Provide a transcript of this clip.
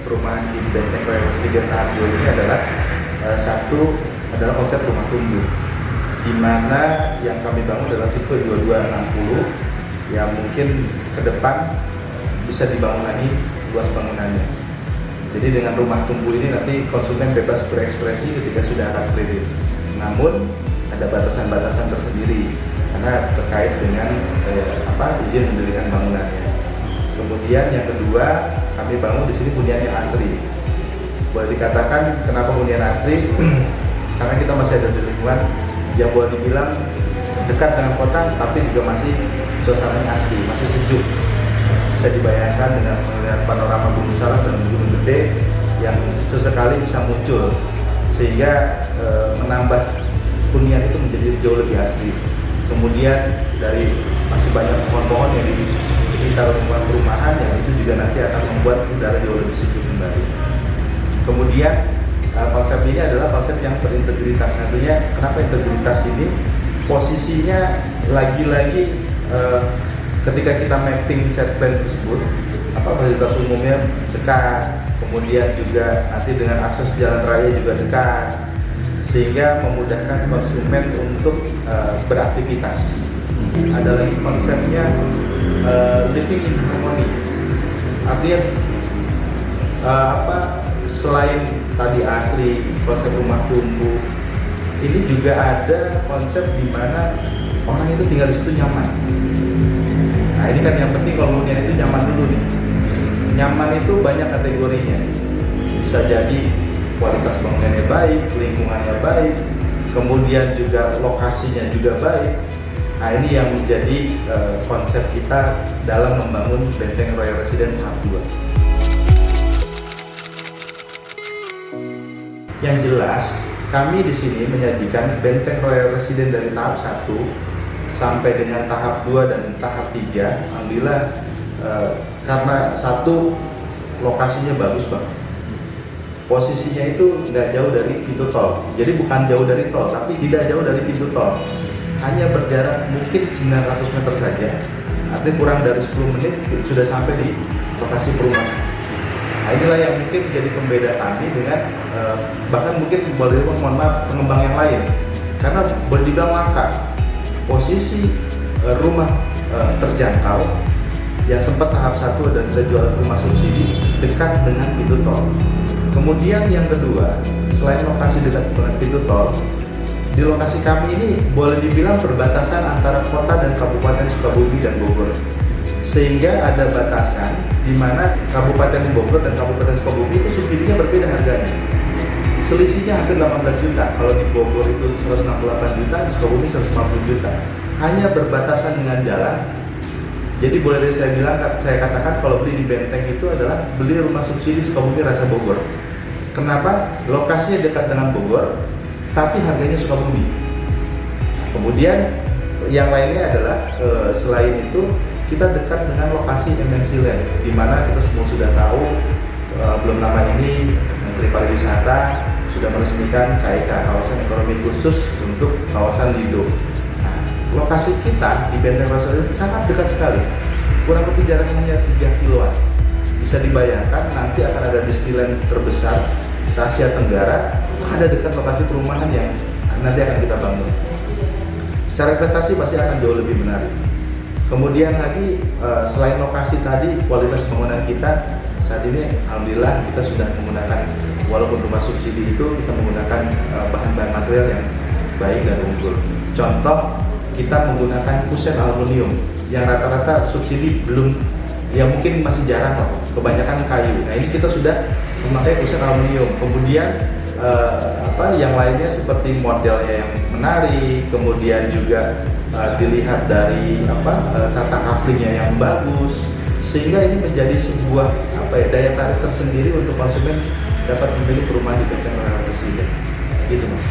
perumahan di Benteng Royal Residence tahap 2 ini adalah satu adalah konsep rumah tumbuh, di mana yang kami bangun adalah tipe 2260 yang mungkin ke depan bisa dibangun lagi luas bangunannya. Jadi dengan rumah tumbuh ini nanti konsumen bebas berekspresi ketika sudah akan kredit. Namun ada batasan-batasan tersendiri karena terkait dengan izin mendirikan bangunannya. Kemudian yang kedua, kami bangun di sini hunian yang asri. Boleh dikatakan kenapa hunian asri? Karena kita masih ada di lingkungan yang boleh dibilang dekat dengan kota, tapi juga masih suasananya asli, masih sejuk. Bisa dibayangkan dengan melihat panorama Gunung Salak dan Gunung Gede yang sesekali bisa muncul, sehingga menambah hunian itu menjadi jauh lebih asli. Kemudian dari masih banyak pohon-pohon yang di sekitar lingkungan perumahan yang itu juga nanti akan membuat udara jauh lebih sejuk kembali. Kemudian konsep ini adalah konsep yang berintegritas. Tentunya kenapa integritas ini? Posisinya lagi-lagi ketika kita mapping set plan tersebut, fasilitas umumnya dekat, kemudian juga nanti dengan akses jalan raya juga dekat, sehingga memudahkan konsumen untuk beraktivitas. Ada lagi konsepnya living in harmony. Artinya selain tadi asli konsep rumah tumbuh, ini juga ada konsep di mana orang itu tinggal di situ nyaman. Nah ini kan yang penting kalau hunian itu nyaman dulu nih. Nyaman itu banyak kategorinya. Bisa jadi kualitas bangunannya baik, lingkungannya baik, kemudian juga lokasinya juga baik. Nah ini yang menjadi konsep kita dalam membangun Benteng Royal Residence tahap 2. Yang jelas, kami di sini menyajikan Benteng Royal Residence dari tahap 1 sampai dengan tahap 2 dan tahap 3. Alhamdulillah karena satu, lokasinya bagus banget. Posisinya itu nggak jauh dari pintu tol. Jadi bukan jauh dari tol, tapi tidak jauh dari pintu tol. Hanya berjarak mungkin 900 meter saja. Artinya kurang dari 10 menit sudah sampai di lokasi perumahan. Nah inilah yang mungkin jadi pembeda kami dengan bahkan mungkin mohon maaf pengembang yang lain. Karena boleh dibilang langka. Posisi rumah terjangkau yang sempat tahap 1 dan kita jual rumah subsidi dekat dengan pintu tol. Kemudian yang kedua, selain lokasi dekat dengan pintu tol, di lokasi kami ini boleh dibilang perbatasan antara kota dan Kabupaten Sukabumi dan Bogor. Sehingga ada batasan di mana Kabupaten Bogor dan Kabupaten Sukabumi itu subsidinya berbeda harganya. Selisihnya hampir 18 juta. Kalau di Bogor itu 168 juta, di Sukabumi 150 juta. Hanya berbatasan dengan jalan. Jadi boleh saya katakan kalau beli di Benteng itu adalah beli rumah subsidi Sukabumi rasa Bogor. Kenapa? Lokasinya dekat dengan Bogor, tapi harganya Sukabumi. Kemudian yang lainnya adalah selain itu kita dekat dengan lokasi MNC Land, di mana kita semua sudah tahu belum lama ini Menteri Pariwisata sudah meresmikan KEK, kawasan ekonomi khusus untuk kawasan Lido. Nah, lokasi kita di Benteng Royal sangat dekat sekali, kurang lebih jaraknya hanya 3 kiloan. Bisa dibayangkan nanti akan ada Disneyland terbesar se-Asia Tenggara ada dekat lokasi perumahan yang nanti akan kita bangun. Secara investasi pasti akan jauh lebih menarik. Kemudian lagi selain lokasi tadi, kualitas bangunan kita saat ini alhamdulillah kita sudah menggunakan, walaupun rumah subsidi itu kita menggunakan bahan-bahan material yang baik dan unggul. Contoh, kita menggunakan kusen aluminium yang rata-rata subsidi belum, ya mungkin masih jarang loh, kebanyakan kayu. Nah ini kita sudah memakai kusen aluminium. Kemudian yang lainnya seperti modelnya yang menarik, kemudian juga dilihat dari tata kaflingnya yang bagus, sehingga ini menjadi sebuah daya tarik tersendiri untuk konsumen dapat memilih perumahan di Benteng Royal Residence. Gitu Mas.